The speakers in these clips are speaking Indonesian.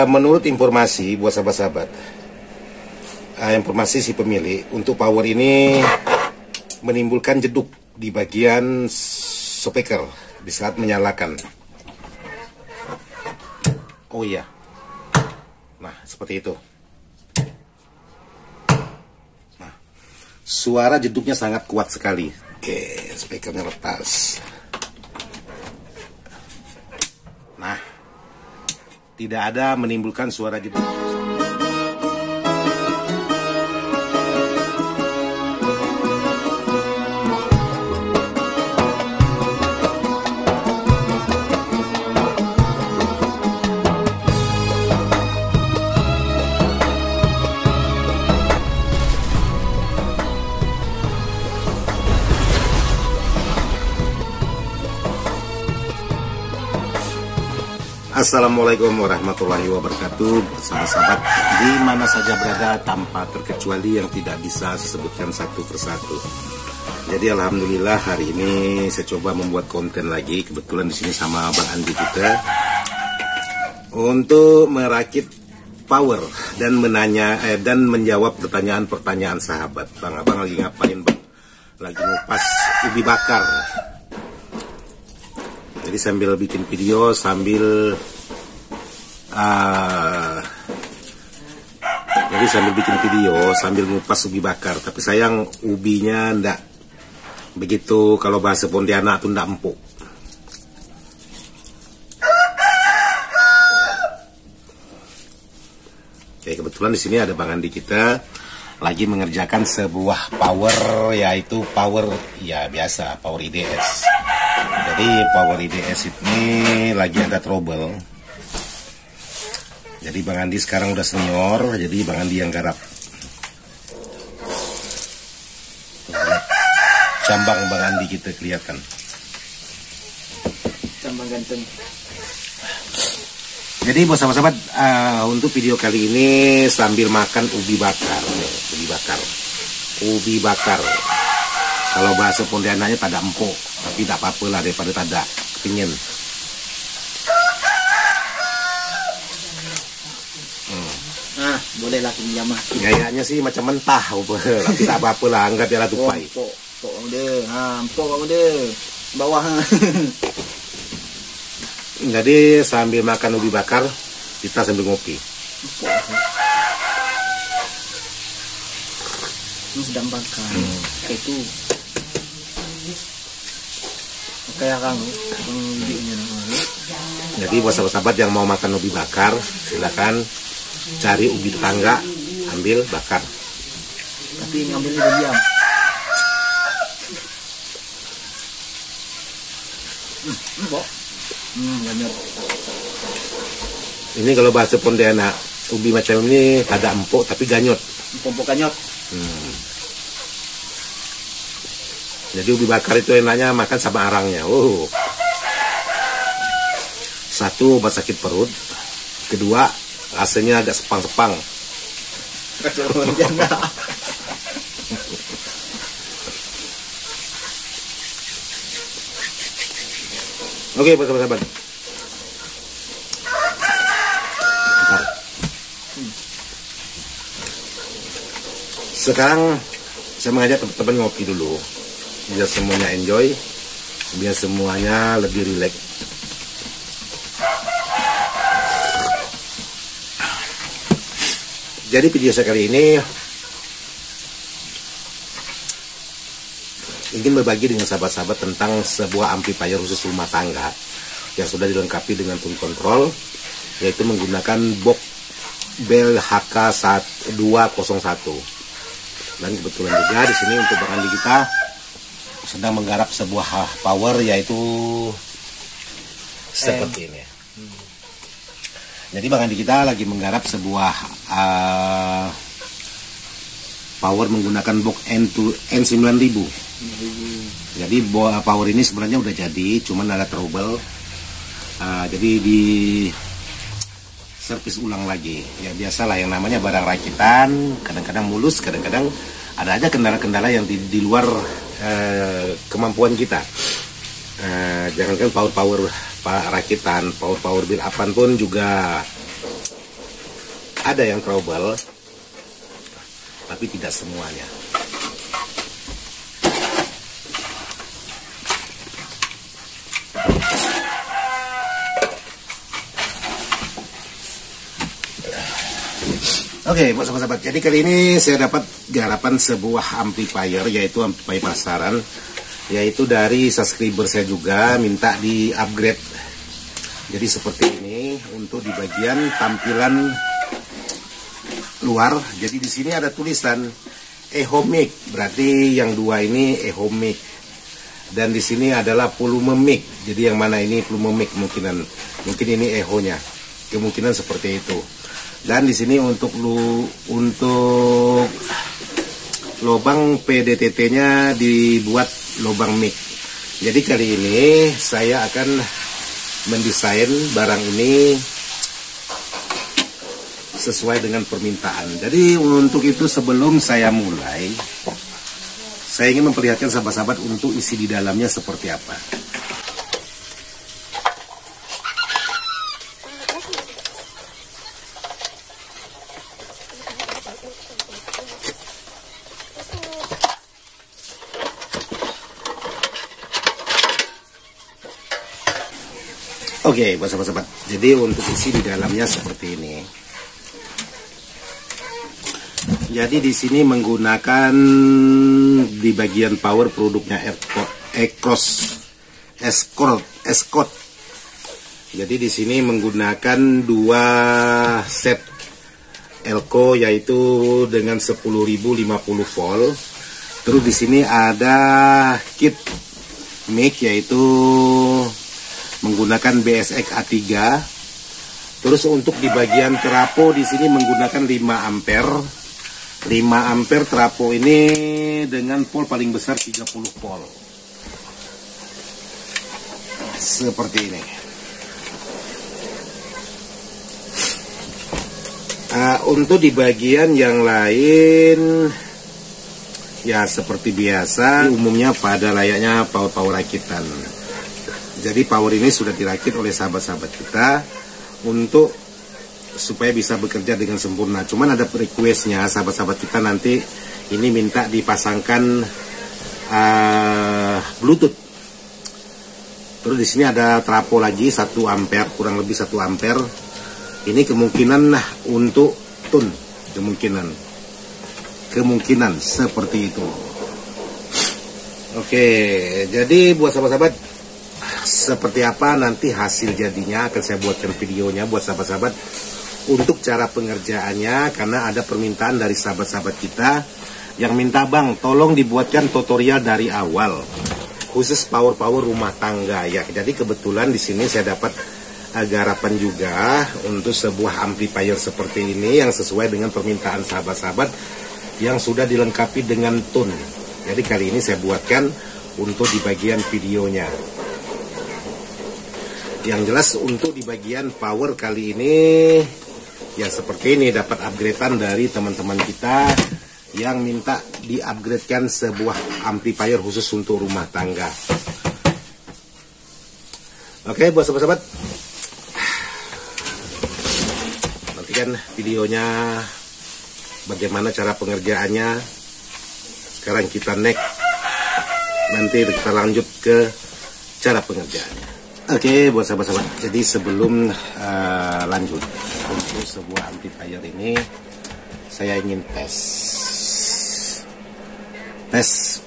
Menurut informasi buat sahabat-sahabat, informasi si pemilik, untuk power ini menimbulkan jeduk di bagian speaker di saat menyalakan. Oh iya, nah seperti itu. Nah, suara jeduknya sangat kuat sekali. Oke, speakernya lepas. Nah, tidak ada menimbulkan suara jeduk. Assalamualaikum warahmatullahi wabarakatuh. Sahabat-sahabat di mana saja berada, tanpa terkecuali yang tidak bisa saya sebutkan satu persatu. Jadi alhamdulillah hari ini saya coba membuat konten lagi. Kebetulan di sini sama Bang Andi kita untuk merakit power dan menjawab pertanyaan-pertanyaan sahabat. Bang, abang lagi ngapain, Bang? Lagi ngupas ubi bakar. Jadi sambil bikin video, sambil ngupas ubi bakar. Tapi sayang ubinya ndak begitu, kalau bahasa Pontianak tuh ndak empuk. Oke, kebetulan di sini ada Bang Andi kita lagi mengerjakan sebuah power, yaitu power ya biasa, power IDS. Jadi power IDS ini lagi ada trouble. Jadi Bang Andi sekarang udah senior, jadi Bang Andi yang garap. Cambang Bang Andi kita kelihatan. Cambang ganteng. Jadi buat sahabat-sahabat, untuk video kali ini sambil makan ubi bakar. Ubi bakar. Kalau bahasa Pontianaknya tada empuk, tapi tak apa-apa lah daripada tada kepingin. Nah, boleh lah pinjamah. Gayanya sih macam mentah, tapi tak apa-apa lah, anggap biarlah tupai. Empuk dia, empuk dia, bawah. Jadi sambil makan ubi bakar, kita sambil ngopi. Ini sedang bakar. Itu. Kayak kamu. Jadi buat sahabat-sahabat yang mau makan ubi bakar, silakan cari ubi tetangga, ambil bakar. Tapi ngambilnya udah diam. Empuk. Banyak. Ini kalau bahasa Pontianak, ubi macam ini ada empuk tapi ganyot. Empuk ganyot. Jadi ubi bakar itu enaknya makan sama arangnya. Satu, obat sakit perut. Kedua, rasanya agak sepang-sepang. Oke, sahabat-sahabat. Sekarang saya mengajak teman-teman ngopi dulu, biar semuanya enjoy, biar semuanya lebih rileks. Jadi video saya kali ini ingin berbagi dengan sahabat-sahabat tentang sebuah amplifier khusus rumah tangga yang sudah dilengkapi dengan tone control, yaitu menggunakan box Bell HK201. Dan kebetulan juga di sini untuk Bang Andi kita sedang menggarap sebuah power, yaitu seperti ini. Jadi Bang Andi kita lagi menggarap sebuah power menggunakan box N9000. Jadi power ini sebenarnya udah jadi, cuman ada trouble. Jadi di servis ulang lagi. Ya biasalah yang namanya barang rakitan, kadang-kadang mulus, kadang-kadang ada aja kendala-kendala yang di luar kemampuan kita. Jangankan power rakitan, power build upan pun juga Ada yang trouble, tapi tidak semuanya. Oke, buat sahabat-sahabat, jadi kali ini saya dapat garapan sebuah amplifier, yaitu amplifier pasaran, yaitu dari subscriber saya juga minta di upgrade. Jadi seperti ini untuk di bagian tampilan luar. Jadi di sini ada tulisan echo mic, berarti yang dua ini echo mic. Dan di sini adalah volume mic. Jadi yang mana ini volume mic mungkin ini echo-nya. Kemungkinan seperti itu. Dan di sini untuk lubang PDTT-nya dibuat lubang mic. Jadi kali ini saya akan mendesain barang ini sesuai dengan permintaan. Jadi untuk itu sebelum saya mulai, saya ingin memperlihatkan sahabat-sahabat untuk isi di dalamnya seperti apa. Oke, buat sahabat-sahabat. Jadi untuk isi di dalamnya seperti ini. Jadi di sini menggunakan di bagian power produknya Escort. Jadi di sini menggunakan dua set elko, yaitu dengan 10.050 volt. Terus di sini ada kit mic, yaitu menggunakan BSX A3. Terus untuk di bagian trapo di sini menggunakan 5 ampere. 5 ampere trapo ini dengan volt paling besar 30 volt. Seperti ini. Untuk di bagian yang lain ya seperti biasa, umumnya pada layaknya power rakitan. Jadi power ini sudah dirakit oleh sahabat-sahabat kita untuk supaya bisa bekerja dengan sempurna. Cuman ada requestnya sahabat-sahabat kita nanti ini minta dipasangkan Bluetooth. Terus di sini ada trapo lagi 1 ampere, kurang lebih 1 ampere. Ini kemungkinan untuk tune, kemungkinan seperti itu. Oke, jadi buat sahabat-sahabat, seperti apa nanti hasil jadinya akan saya buatkan videonya buat sahabat-sahabat untuk cara pengerjaannya, karena ada permintaan dari sahabat-sahabat kita yang minta, bang tolong dibuatkan tutorial dari awal khusus power rumah tangga ya. Jadi kebetulan di sini saya dapat garapan juga untuk sebuah amplifier seperti ini yang sesuai dengan permintaan sahabat-sahabat yang sudah dilengkapi dengan tune. Jadi kali ini saya buatkan untuk di bagian videonya. Yang jelas untuk di bagian power kali ini ya seperti ini, dapat upgradean dari teman-teman kita yang minta di-upgradekan sebuah amplifier khusus untuk rumah tangga. Oke, buat sahabat-sahabat, nantikan videonya bagaimana cara pengerjaannya. Sekarang kita next, nanti kita lanjut ke cara pengerjaannya. Oke, buat sahabat-sahabat, jadi sebelum lanjut untuk sebuah amplifier ini, saya ingin tes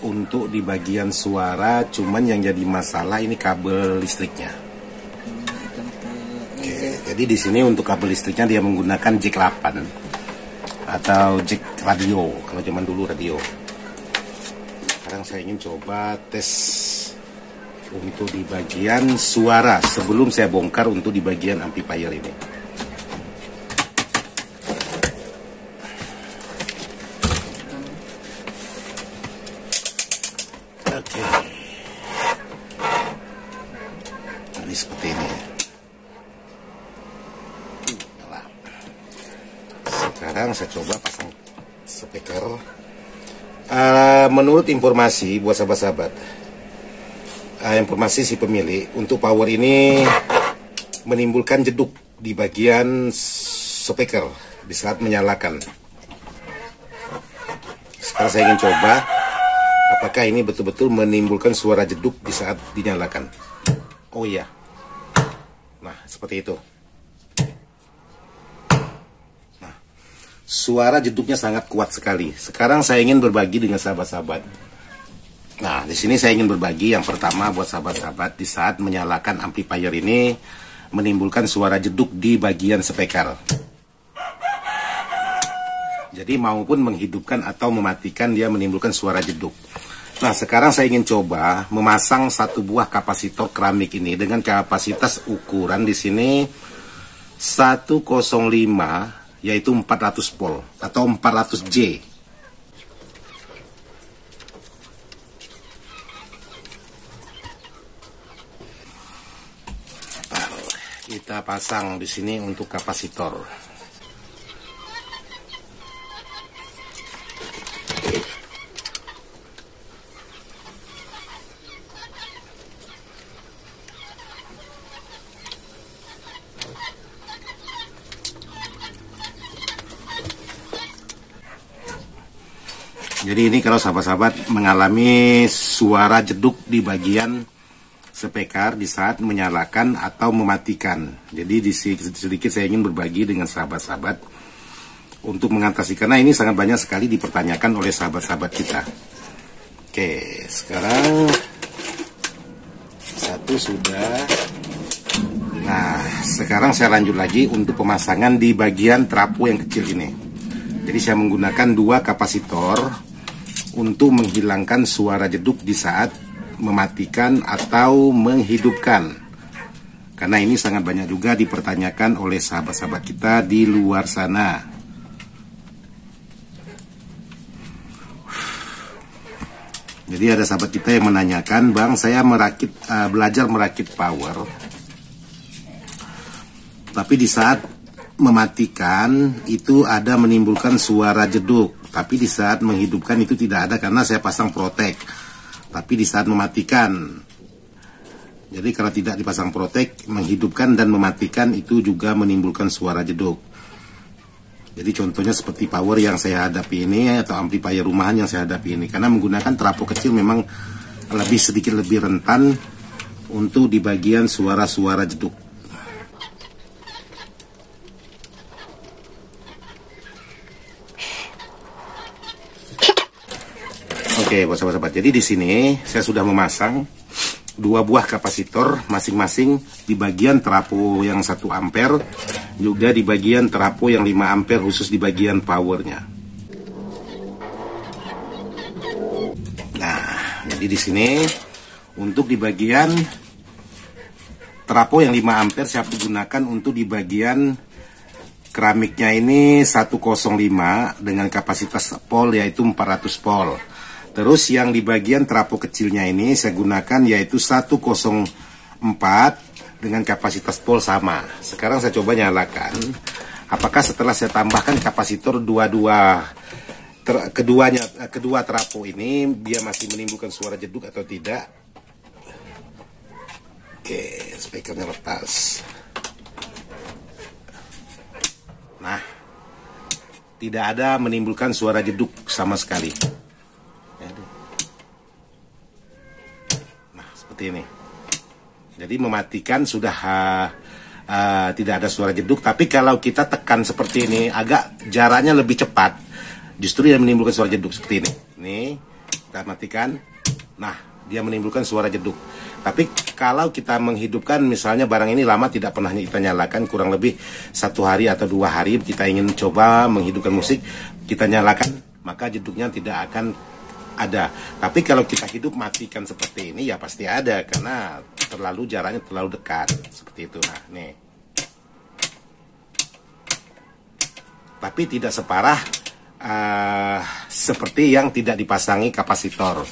untuk di bagian suara. Cuman yang jadi masalah ini kabel listriknya. Oke, jadi di sini untuk kabel listriknya dia menggunakan jack 8 atau jack radio, kalau zaman dulu radio. Sekarang saya ingin coba tes untuk di bagian suara sebelum saya bongkar untuk di bagian amplifier ini. Oke. Ini seperti ini. Sekarang saya coba pasang speaker. Menurut informasi buat sahabat-sahabat, informasi si pemilik, untuk power ini menimbulkan jeduk di bagian speaker di saat menyalakan. Sekarang saya ingin coba apakah ini betul-betul menimbulkan suara jeduk di saat dinyalakan. Oh iya. Nah, seperti itu. Nah, suara jeduknya sangat kuat sekali. Sekarang saya ingin berbagi dengan sahabat-sahabat. Nah, di sini saya ingin berbagi yang pertama buat sahabat-sahabat di saat menyalakan amplifier ini menimbulkan suara jeduk di bagian speaker. Jadi maupun menghidupkan atau mematikan dia menimbulkan suara jeduk. Nah, sekarang saya ingin coba memasang satu buah kapasitor keramik ini dengan kapasitas ukuran di sini 105 yaitu 400 volt atau 400J. Kita pasang di sini untuk kapasitor. Jadi ini kalau sahabat-sahabat mengalami suara jeduk di bagian speaker di saat menyalakan atau mematikan. Jadi sedikit saya ingin berbagi dengan sahabat-sahabat untuk mengatasi, karena ini sangat banyak sekali dipertanyakan oleh sahabat-sahabat kita. Oke, sekarang satu sudah. Nah, sekarang saya lanjut lagi untuk pemasangan di bagian trafo yang kecil ini. Jadi saya menggunakan dua kapasitor untuk menghilangkan suara jeduk di saat mematikan atau menghidupkan, karena ini sangat banyak juga dipertanyakan oleh sahabat-sahabat kita di luar sana. Jadi ada sahabat kita yang menanyakan, "Bang, saya belajar merakit power, tapi di saat mematikan itu ada menimbulkan suara jeduk, tapi di saat menghidupkan itu tidak ada karena saya pasang protek. Tapi di saat mematikan, jadi kalau tidak dipasang protek, menghidupkan dan mematikan itu juga menimbulkan suara jeduk." Jadi contohnya seperti power yang saya hadapi ini atau amplifier rumahan yang saya hadapi ini, karena menggunakan trafo kecil memang sedikit lebih rentan untuk di bagian suara-suara jeduk. Oke, buat sahabat-sahabat. Jadi di sini saya sudah memasang dua buah kapasitor masing-masing di bagian trafo yang 1 ampere, juga di bagian trafo yang 5 ampere khusus di bagian powernya. Nah, jadi di sini untuk di bagian trafo yang 5 ampere saya gunakan untuk di bagian keramiknya ini 105 dengan kapasitas volt yaitu 400 volt. Terus yang di bagian trafo kecilnya ini saya gunakan yaitu 104 dengan kapasitas volt sama. Sekarang saya coba nyalakan. Apakah setelah saya tambahkan kapasitor kedua trafo ini dia masih menimbulkan suara jeduk atau tidak? Oke, speakernya lepas. Nah, tidak ada menimbulkan suara jeduk sama sekali. Nah, seperti ini. Jadi mematikan sudah tidak ada suara jeduk. Tapi kalau kita tekan seperti ini, agak jaraknya lebih cepat, justru dia menimbulkan suara jeduk seperti ini. Nih, kita matikan. Nah, dia menimbulkan suara jeduk. Tapi kalau kita menghidupkan, misalnya barang ini lama tidak pernah kita nyalakan, kurang lebih 1 hari atau 2 hari, kita ingin coba menghidupkan musik, kita nyalakan, maka jeduknya tidak akan ada. Tapi kalau kita hidup matikan seperti ini, ya pasti ada, karena jaraknya terlalu dekat, seperti itu. Nah, nih. Tapi tidak separah seperti yang tidak dipasangi kapasitor.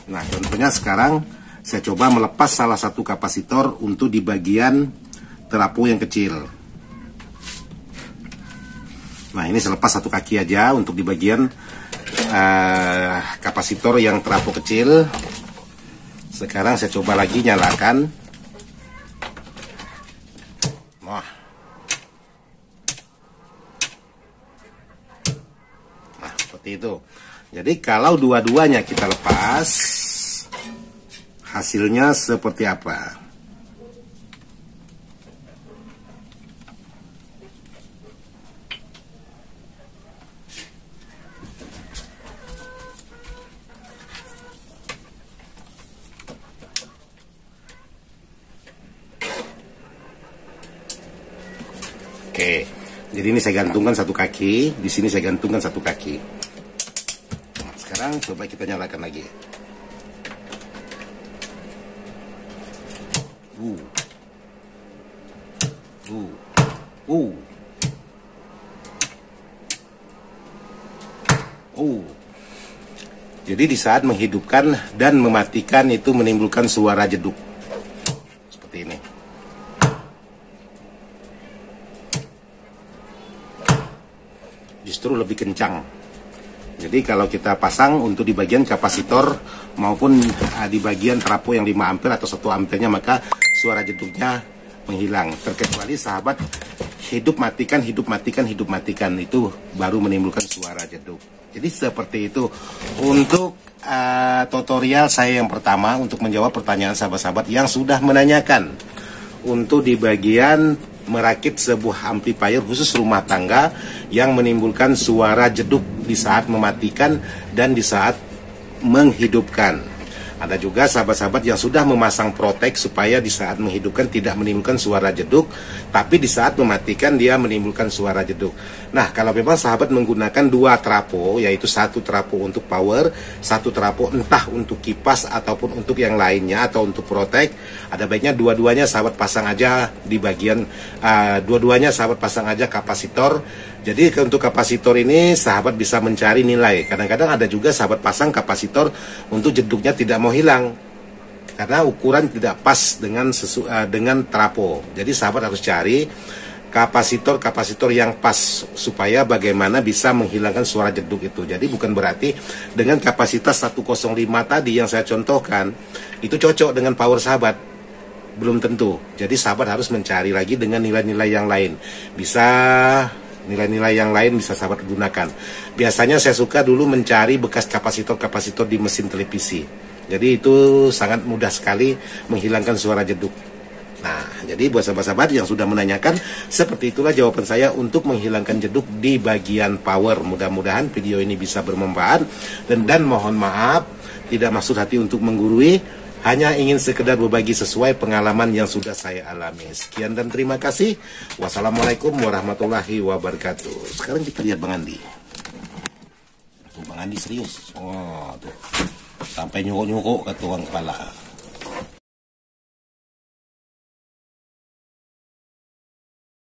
Nah, contohnya sekarang saya coba melepas salah satu kapasitor untuk di bagian trafo yang kecil. Nah, ini saya lepas satu kaki aja untuk di bagian kapasitor yang trafo kecil. Sekarang saya coba lagi nyalakan. Wah. seperti itu. Jadi kalau dua-duanya kita lepas, hasilnya seperti apa? Oke, jadi ini saya gantungkan satu kaki, di sini saya gantungkan satu kaki. Nah, sekarang coba kita nyalakan lagi. Jadi di saat menghidupkan dan mematikan itu menimbulkan suara jeduk seperti ini. Justru lebih kencang. Jadi kalau kita pasang untuk di bagian kapasitor maupun di bagian trafo yang 5 ampere atau 1 ampernya, maka suara jeduknya menghilang. Terkecuali sahabat hidup matikan itu baru menimbulkan suara jeduk. Jadi seperti itu untuk tutorial saya yang pertama untuk menjawab pertanyaan sahabat-sahabat yang sudah menanyakan untuk di bagian merakit sebuah amplifier khusus rumah tangga yang menimbulkan suara jeduk di saat mematikan dan di saat menghidupkan. Ada juga sahabat-sahabat yang sudah memasang protek supaya di saat menghidupkan tidak menimbulkan suara jeduk, tapi di saat mematikan dia menimbulkan suara jeduk. Nah, kalau memang sahabat menggunakan 2 trafo, yaitu 1 trafo untuk power, 1 trafo entah untuk kipas ataupun untuk yang lainnya atau untuk protek, ada baiknya dua-duanya sahabat pasang aja di bagian dua-duanya sahabat pasang aja kapasitor. Jadi untuk kapasitor ini sahabat bisa mencari nilai. Kadang-kadang ada juga sahabat pasang kapasitor untuk jeduknya tidak mau hilang karena ukuran tidak pas dengan trafo. Jadi sahabat harus cari kapasitor yang pas supaya bagaimana bisa menghilangkan suara jeduk itu. Jadi bukan berarti dengan kapasitas 105 tadi yang saya contohkan itu cocok dengan power sahabat. Belum tentu. Jadi sahabat harus mencari lagi dengan nilai-nilai yang lain. Nilai-nilai yang lain bisa sahabat gunakan. Biasanya saya suka dulu mencari bekas kapasitor-kapasitor di mesin televisi. Jadi itu sangat mudah sekali menghilangkan suara jeduk. Nah, jadi buat sahabat-sahabat yang sudah menanyakan, seperti itulah jawaban saya untuk menghilangkan jeduk di bagian power. Mudah-mudahan video ini bisa bermanfaat dan mohon maaf tidak maksud hati untuk menggurui, hanya ingin sekedar berbagi sesuai pengalaman yang sudah saya alami. Sekian dan terima kasih. Wassalamualaikum warahmatullahi wabarakatuh. Sekarang kita lihat Bang Andi. Tuh Bang Andi serius. Oh, tuh. Sampai nyukuk-nyukuk ke tuang kepala.